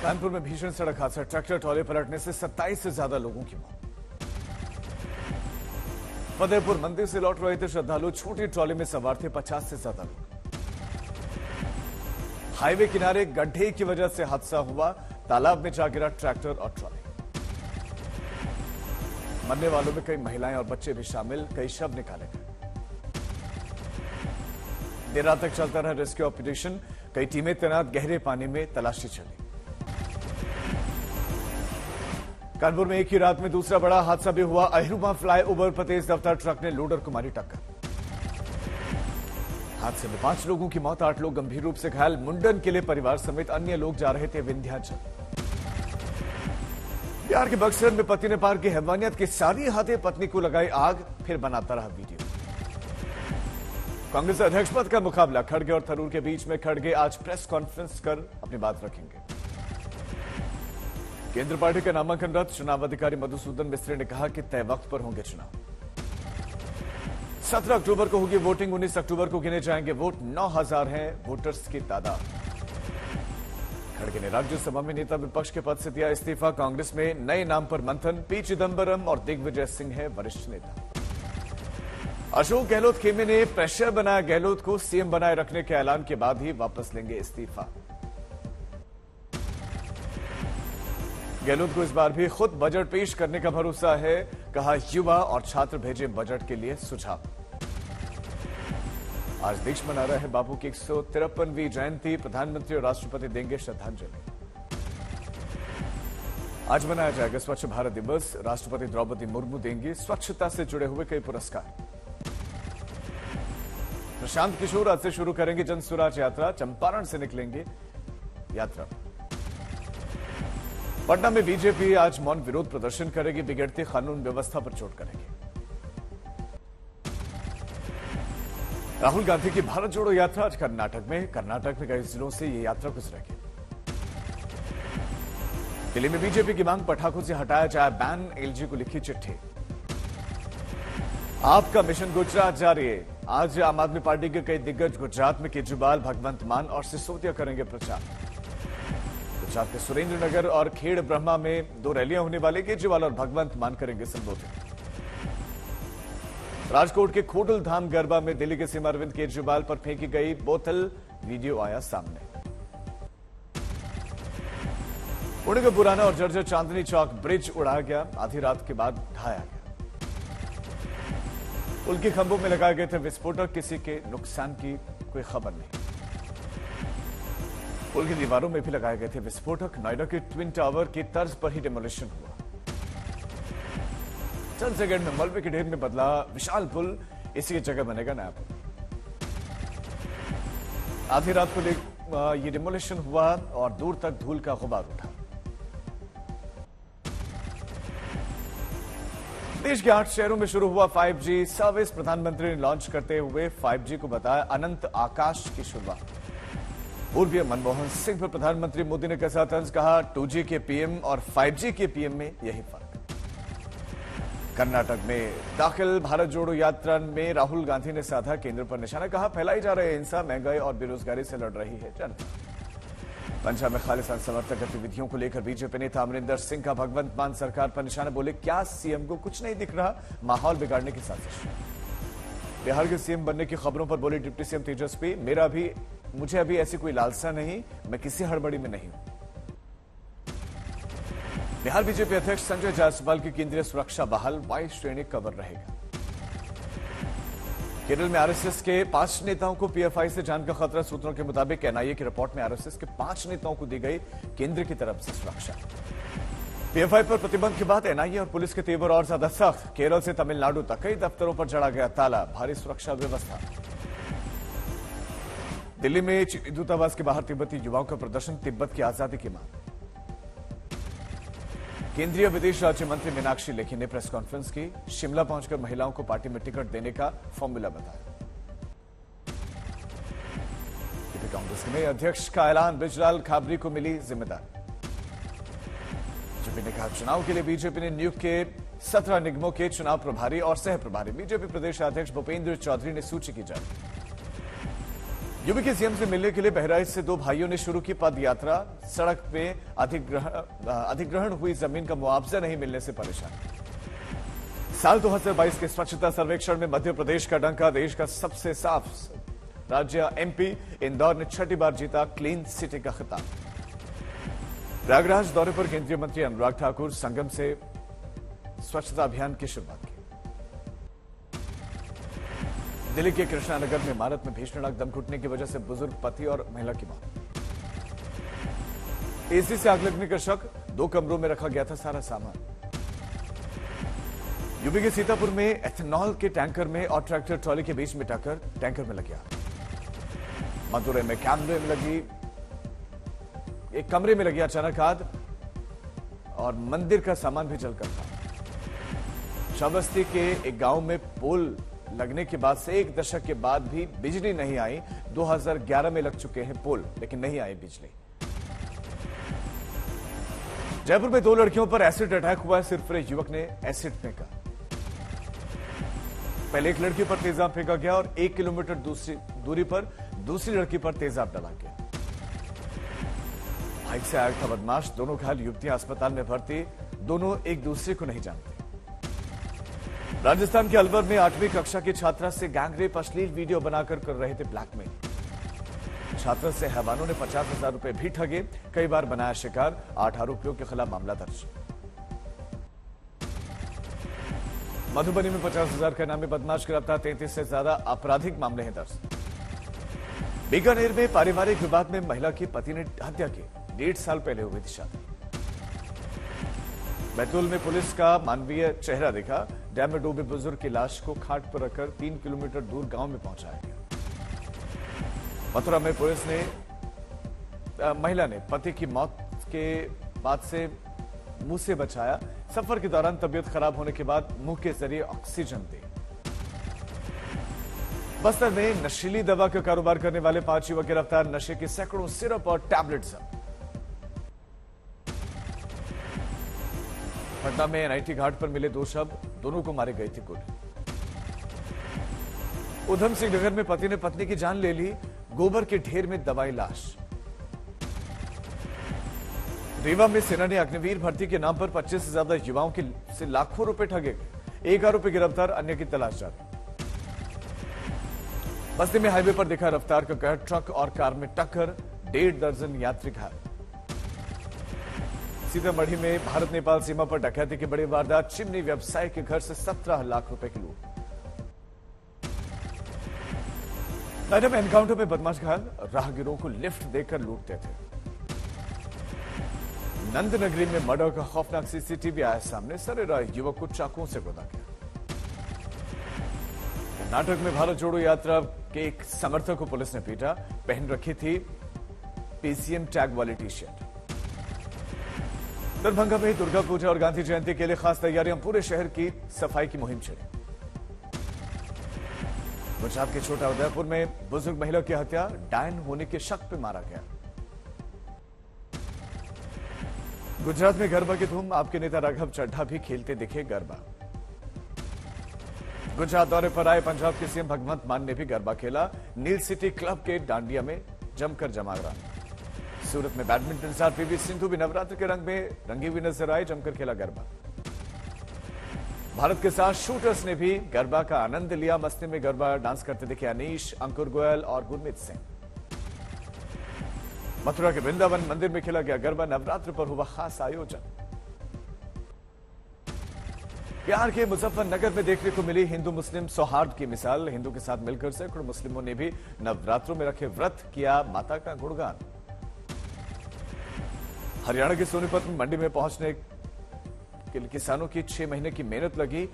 कानपुर में भीषण सड़क हादसा, ट्रैक्टर ट्रॉली पलटने से 27 से ज्यादा लोगों की मौत। फतेहपुर मंदिर से लौट रहे थे श्रद्धालु, छोटी ट्रॉली में सवार थे 50 से ज्यादा लोग। हाईवे किनारे गड्ढे की वजह से हादसा हुआ, तालाब में जा गिरा ट्रैक्टर और ट्रॉली। मरने वालों में कई महिलाएं और बच्चे भी शामिल, कई शव निकाले गए। देर रात तक चलता रहा रेस्क्यू ऑपरेशन, कई टीमें तैनात, गहरे पानी में तलाशी चली। कानपुर में एक ही रात में दूसरा बड़ा हादसा भी हुआ। अहिरुमा फ्लाईओवर पर तेज रफ्तार ट्रक ने लोडर को मारी टक्कर। हादसे में 5 लोगों की मौत, 8 लोग गंभीर रूप से घायल। मुंडन के लिए परिवार समेत अन्य लोग जा रहे थे विंध्याचल। बिहार के बक्सर में पति ने पार की हैवानियत की सारी हदें, पत्नी को लगाई आग, फिर बनाता रहा वीडियो। कांग्रेस अध्यक्ष पद का मुकाबला, खड़गे और थरूर के बीच में। खड़गे आज प्रेस कॉन्फ्रेंस कर अपनी बात रखेंगे। केंद्र पार्टी का नामांकन रद्द, चुनाव अधिकारी मधुसूदन मिस्त्री ने कहा कि तय वक्त पर होंगे चुनाव। 17 अक्टूबर को होगी वोटिंग, 19 अक्टूबर को गिने जाएंगे वोट। 9000 है वोटर्स की तादाद। खड़गे ने राज्यसभा में नेता विपक्ष के पद से दिया इस्तीफा। कांग्रेस में नए नाम पर मंथन, पी चिदंबरम और दिग्विजय सिंह है वरिष्ठ नेता। अशोक गहलोत खेमे ने प्रेशर बनाया गहलोत को, सीएम बनाए रखने के ऐलान के बाद ही वापस लेंगे इस्तीफा। गहलोत को इस बार भी खुद बजट पेश करने का भरोसा है, कहा युवा और छात्र भेजे बजट के लिए सुझाव। आज देश मना रहा है बापू की 153वीं जयंती, प्रधानमंत्री और राष्ट्रपति देंगे श्रद्धांजलि। आज मनाया जाएगा स्वच्छ भारत दिवस, राष्ट्रपति द्रौपदी मुर्मू देंगी स्वच्छता से जुड़े हुए कई पुरस्कार। प्रशांत किशोर आज से शुरू करेंगे जन स्वराज यात्रा, चंपारण से निकलेंगे यात्रा। पटना में बीजेपी आज मौन विरोध प्रदर्शन करेगी, बिगड़ती कानून व्यवस्था पर चोट करेगी। राहुल गांधी की भारत जोड़ो यात्रा आज कर्नाटक में कई जिलों से ये यात्रा गुजरेगी। दिल्ली में बीजेपी की मांग, पटाखों से हटाया जाए बैन, एलजी को लिखी चिट्ठी। आपका मिशन गुजरात जारी है, आज आम आदमी पार्टी के कई दिग्गज गुजरात में केजरीवाल, भगवंत मान और सिसोदिया करेंगे प्रचार। गुजरात के सुरेंद्र नगर और खेड़ ब्रह्मा में 2 रैलियां होने वाली, केजरीवाल और भगवंत मान करेंगे संबोधित। राजकोट के खोडल धाम गरबा में दिल्ली के सीएम अरविंद केजरीवाल पर फेंकी गई बोतल, वीडियो आया सामने। पुणे का पुराना और जर्जर चांदनी चौक ब्रिज उड़ा गया, आधी रात के बाद ढाया गया। पुल के खंभों में लगाए गए थे विस्फोटक, किसी के नुकसान की कोई खबर नहीं। पुल की दीवारों में भी लगाए गए थे विस्फोटक। नोएडा के ट्विन टावर की तर्ज पर ही डेमोलिशन हुआ। चंद सेकंड में मलबे के ढेर में बदला विशाल पुल, इसी की जगह बनेगा नया पुल। आधी रात को ये डेमोलिशन हुआ और दूर तक धूल का गुबार उठा। देश के 8 शहरों में शुरू हुआ 5G सर्विस, प्रधानमंत्री ने लॉन्च करते हुए 5G को बताया अनंत आकाश की शुरुआत। पूर्व मनमोहन सिंह पर प्रधानमंत्री मोदी ने कसा तंज, कहा 2G के पीएम और 5G के पीएम में यही फर्क। कर्नाटक में दाखिल भारत जोड़ो यात्रा में राहुल गांधी ने साधा केंद्र पर निशाना, कहा फैलाई जा रही हिंसा, महंगाई और बेरोजगारी से लड़ रही है जनता। पंजाब में खालिस्तान समर्थक गतिविधियों को लेकर बीजेपी नेता अमरिंदर सिंह का भगवंत मान सरकार पर निशाना, बोले क्या सीएम को कुछ नहीं दिख रहा, माहौल बिगाड़ने की साजिश। बिहार के सीएम बनने की खबरों पर बोले डिप्टी सीएम तेजस्वी, मुझे अभी ऐसी कोई लालसा नहीं, मैं किसी हड़बड़ी में नहीं हूं। बिहार बीजेपी अध्यक्ष संजय जायसवाल की केंद्रीय सुरक्षा बहाल, वाई श्रेणी कवर रहेगा। केरल में आरएसएस के 5 नेताओं को पीएफआई से जान का खतरा, सूत्रों के मुताबिक एनआईए की रिपोर्ट में आरएसएस के 5 नेताओं को दी गई केंद्र की तरफ से सुरक्षा। पीएफआई पर प्रतिबंध के बाद एनआईए और पुलिस के तेवर और ज्यादा सख्त। केरल से तमिलनाडु तक कई दफ्तरों पर जड़ा गया ताला, भारी सुरक्षा व्यवस्था। दिल्ली में चीनी दूतावास के बाहर तिब्बती युवाओं का प्रदर्शन, तिब्बत की आजादी की मांग। केंद्रीय विदेश राज्य मंत्री मीनाक्षी लेखी ने प्रेस कॉन्फ्रेंस की, शिमला पहुंचकर महिलाओं को पार्टी में टिकट देने का फॉर्मूला बताया। कांग्रेस के नए अध्यक्ष का ऐलान, बृजलाल खाबरी को मिली जिम्मेदारी। बीजेपी ने कहा चुनाव के लिए बीजेपी ने नियुक्त किए 17 निगमों के चुनाव प्रभारी और सह प्रभारी। बीजेपी प्रदेश अध्यक्ष भूपेंद्र चौधरी ने सूची की जारी। यूपी के सीएम से मिलने के लिए बहराइच से दो भाइयों ने शुरू की पद यात्रा। सड़क पे अधिग्रहण हुई जमीन का मुआवजा नहीं मिलने से परेशान। साल 2022 के स्वच्छता सर्वेक्षण में मध्य प्रदेश का डंका। देश का सबसे साफ राज्य एमपी। इंदौर ने छठी बार जीता क्लीन सिटी का खिताब। प्रयागराज दौरे पर केंद्रीय मंत्री अनुराग ठाकुर संगम से स्वच्छता अभियान की शुरुआत की। दिल्ली के कृष्णानगर में इमारत में भीषण आग, दम घुटने की वजह से बुजुर्ग पति और महिला की मौत। एसी से आग लगने का शक, 2 कमरों में रखा गया था सारा सामान। यूपी के सीतापुर में एथेनॉल के टैंकर में और ट्रैक्टर ट्रॉली के बीच में टक्कर, टैंकर में लगी आग। मदुरै में कैमरे में लगी एक कमरे में लगी अचानक आग और मंदिर का सामान भी जलकर था। श्रावस्ती के एक गांव में पोल लगने के बाद से 1 दशक के बाद भी बिजली नहीं आई। 2011 में लग चुके हैं पोल, लेकिन नहीं आई बिजली। जयपुर में 2 लड़कियों पर एसिड अटैक हुआ है। सिरफिरे युवक ने एसिड फेंका। पहले एक लड़की पर तेजाब फेंका गया और 1 किलोमीटर दूरी पर दूसरी लड़की पर तेजाब डाला गया। बाइक से आया था बदमाश। दोनों घायल युवतियां अस्पताल में भर्ती। दोनों एक दूसरे को नहीं जानते। राजस्थान के अलवर में 8वीं कक्षा की छात्रा से गैंगरेप अश्लील वीडियो बनाकर कर रहे थे ब्लैकमेल। छात्रा से हैवानों ने 50,000 रुपए भी ठगे। कई बार बनाया शिकार। 8 आरोपियों के खिलाफ मामला दर्ज। मधुबनी में 50,000 के नामे बदमाश गिरफ्तार। 33 से ज्यादा आपराधिक मामले हैं दर्ज। बीकानेर में पारिवारिक विवाद में महिला की पति ने हत्या की। 1.5 साल पहले हुई थी शादी। बैतूल में पुलिस का मानवीय चेहरा दिखा। डैम में डूबे बुजुर्ग की लाश को खाट पर रखकर 3 किलोमीटर दूर गांव में पहुंचाया गया। मथुरा में पुलिस ने महिला ने पति की मौत के बाद से मुंह से बचाया। सफर के दौरान तबीयत खराब होने के बाद मुंह के जरिए ऑक्सीजन दी। बस्तर में नशीली दवा का कारोबार करने वाले 5 युवक गिरफ्तार। नशे के सैकड़ों सिरप और टैबलेट जब्त। पटना में एनआईटी घाट पर मिले 2 शव। दोनों को मारे गई थी गोली। उधम सिंह नगर में पति ने पत्नी की जान ले ली। गोबर के ढेर में दबाई लाश। रीवा में सेना ने अग्निवीर भर्ती के नाम पर 25 से ज्यादा युवाओं से लाखों रुपए ठगे गए। 1 आरोपी गिरफ्तार, अन्य की तलाश जारी। बस्ती में हाईवे पर दिखा रफ्तार का कहर। ट्रक और कार में टक्कर। 1.5 दर्जन यात्री घायल। सीतामढ़ी में भारत नेपाल सीमा पर डकैती की बड़ी वारदात। चिमनी व्यवसायी के घर से 17 लाख रुपए की लूट। नोएडा में एनकाउंटर में बदमाश घायल। राहगीरों को लिफ्ट देकर लूटते थे। नंदनगरी में मर्डर का खौफनाक सीसीटीवी आया सामने। सरेराह युवक को चाकुओं से गोदा गया। कर्नाटक में भारत जोड़ो यात्रा के एक समर्थक को पुलिस ने पीटा। पहन रखी थी पीसीएम टैग वाली टी शर्ट। दरभंगा में दुर्गा पूजा और गांधी जयंती के लिए खास तैयारियां। पूरे शहर की सफाई की मुहिम छिड़ी। गुजरात के छोटा उदयपुर में बुजुर्ग महिला की हत्या। डायन होने के शक पे मारा गया। गुजरात में गरबा की धूम। आपके नेता राघव चड्ढा भी खेलते दिखे गरबा। गुजरात दौरे पर आए पंजाब के सीएम भगवंत मान ने भी गरबा खेला। नील सिटी क्लब के डांडिया में जमकर जमावड़ा। सूरत में बैडमिंटन स्टार पीवी सिंधु भी नवरात्र के रंग में रंगी हुई नजर आए। जमकर खेला गरबा। भारत के साथ शूटर्स ने भी गरबा का आनंद लिया। मस्ती में गरबा डांस करते दिखे अनीश, अंकुर गोयल और गुरमीत सिंह। मथुरा के वृंदावन मंदिर में खेला गया गरबा। नवरात्र पर हुआ खास आयोजन। बिहार के मुजफ्फरनगर में देखने को मिली हिंदू मुस्लिम सौहार्द की मिसाल। हिंदू के साथ मिलकर सैकड़ों मुस्लिमों ने भी नवरात्रों में रखे व्रत, किया माता का गुणगान। हरियाणा के सोनीपत में मंडी में पहुंचने के लिए किसानों की 6 महीने की मेहनत लगी।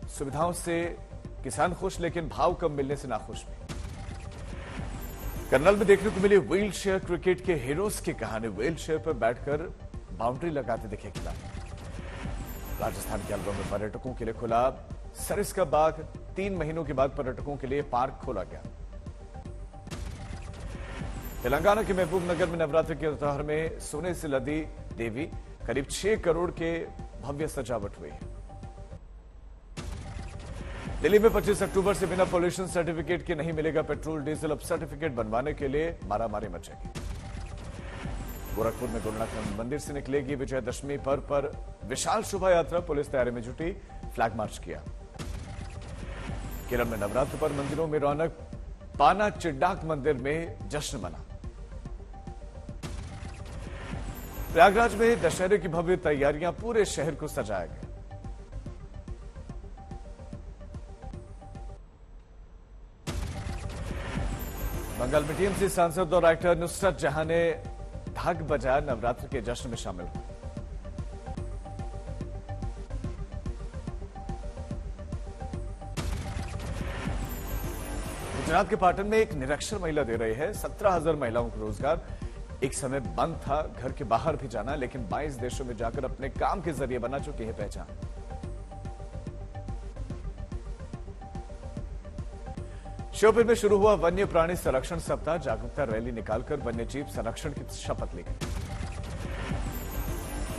सुविधाओं से किसान खुश, लेकिन भाव कम मिलने से नाखुश भी। करनाल में देखने को मिली व्हील चेयर क्रिकेट के हीरोज की कहानी। व्हील चेयर पर बैठकर बाउंड्री लगाते दिखे खिलाड़ी। राजस्थान के अलवर में पर्यटकों के लिए खुला सरिस्का बाग। 3 महीनों के बाद पर्यटकों के लिए पार्क खोला गया। तेलंगाना के महबूब नगर में नवरात्र के त्योहार में सोने से लदी देवी। करीब 6 करोड़ के भव्य सजावट हुई है। दिल्ली में 25 अक्टूबर से बिना पोल्यूशन सर्टिफिकेट के नहीं मिलेगा पेट्रोल डीजल। अब सर्टिफिकेट बनवाने के लिए मारामारी मचेगी। गोरखपुर में गोरखनाथ मंदिर से निकलेगी विजयदशमी पर्व पर विशाल शोभा यात्रा। पुलिस तैयारी में जुटी, फ्लैग मार्च किया। केरल में नवरात्र पर मंदिरों में रौनक। पाना चिड्डाक मंदिर में जश्न मना। प्रयागराज में दशहरे की भव्य तैयारियां, पूरे शहर को सजाया गया। बंगाल में टीएमसी सांसद और एक्टर नुसरत जहां ने ढाक बजाया, नवरात्र के जश्न में शामिल हुए। गुजरात के पाटन में एक निरक्षर महिला दे रही है 17,000 महिलाओं को रोजगार। एक समय बंद था घर के बाहर भी जाना, लेकिन 22 देशों में जाकर अपने काम के जरिए बना चुकी है पहचान। श्योपुर में शुरू हुआ वन्य प्राणी संरक्षण सप्ताह। जागरूकता रैली निकालकर वन्य जीव संरक्षण की शपथ ली गई।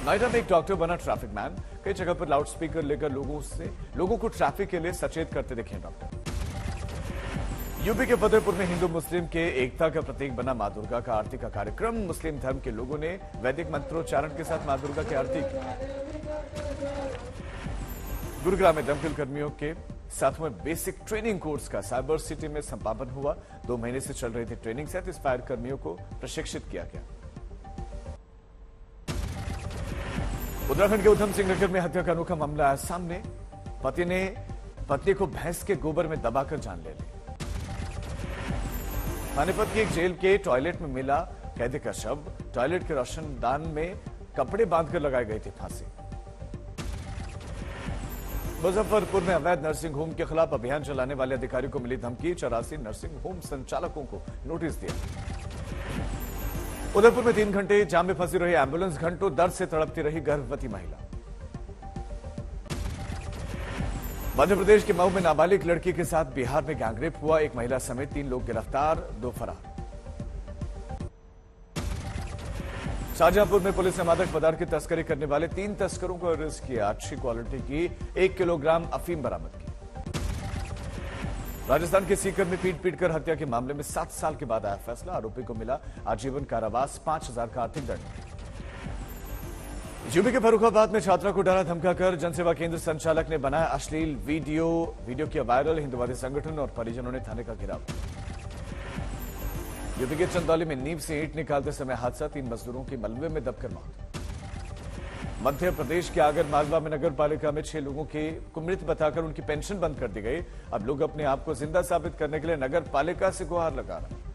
नोएडा में एक डॉक्टर बना ट्रैफिक मैन। कई जगह पर लाउडस्पीकर लेकर लोगों को ट्रैफिक के लिए सचेत करते दिखे डॉक्टर। यूपी के फतेहपुर में हिंदू मुस्लिम के एकता का प्रतीक बना मां दुर्गा का आरती का कार्यक्रम। मुस्लिम धर्म के लोगों ने वैदिक मंत्रोच्चारण के साथ मां दुर्गा की आरती की। गुरुग्राम में दमकल कर्मियों के 7वें बेसिक ट्रेनिंग कोर्स का साइबर सिटी में समापन हुआ। 2 महीने से चल रही थी ट्रेनिंग। 37 फायर कर्मियों को प्रशिक्षित किया गया। उत्तराखंड के उधम सिंह नगर में हत्या का अनोखा मामला आया सामने। पति ने पत्नी को भैंस के गोबर में दबाकर जान ले ली। पानीपत की एक जेल के टॉयलेट में मिला कैदी का शव। टॉयलेट के रोशनदान में कपड़े बांधकर लगाई गई थी फांसी। मुजफ्फरपुर में अवैध नर्सिंग होम के खिलाफ अभियान चलाने वाले अधिकारी को मिली धमकी। 84 नर्सिंग होम संचालकों को नोटिस दिया। उदयपुर में 3 घंटे जाम में फंसी रही एम्बुलेंस। घंटों दर्द से तड़पती रही गर्भवती महिला। मध्य प्रदेश के मऊ में नाबालिग लड़की के साथ बिहार में गैंगरेप हुआ। एक महिला समेत 3 लोग गिरफ्तार, 2 फरार। शाहजहांपुर में पुलिस ने मादक पदार्थ की तस्करी करने वाले 3 तस्करों को अरेस्ट किया। अच्छी क्वालिटी की 1 किलोग्राम अफीम बरामद की। राजस्थान के सीकर में पीट-पीट कर हत्या के मामले में 7 साल के बाद आया फैसला। आरोपी को मिला आजीवन कारावास, 5,000 का आर्थिक दंड। यूपी के फर्रुखाबाद में छात्रा को डरा धमकाकर जनसेवा केंद्र संचालक ने बनाया अश्लील वीडियो किया वायरल। हिंदुवादी संगठन और परिजनों ने थाने का घेराव। यूपी के चंदौली में नींव से ईंट निकालते समय हादसा। 3 मजदूरों की मलबे में दबकर मौत। मध्य प्रदेश के आगर मालवा में नगर पालिका में 6 लोगों को मृत बताकर उनकी पेंशन बंद कर दी गई। अब लोग अपने आप को जिंदा साबित करने के लिए नगर पालिका से गुहार लगा रहे हैं।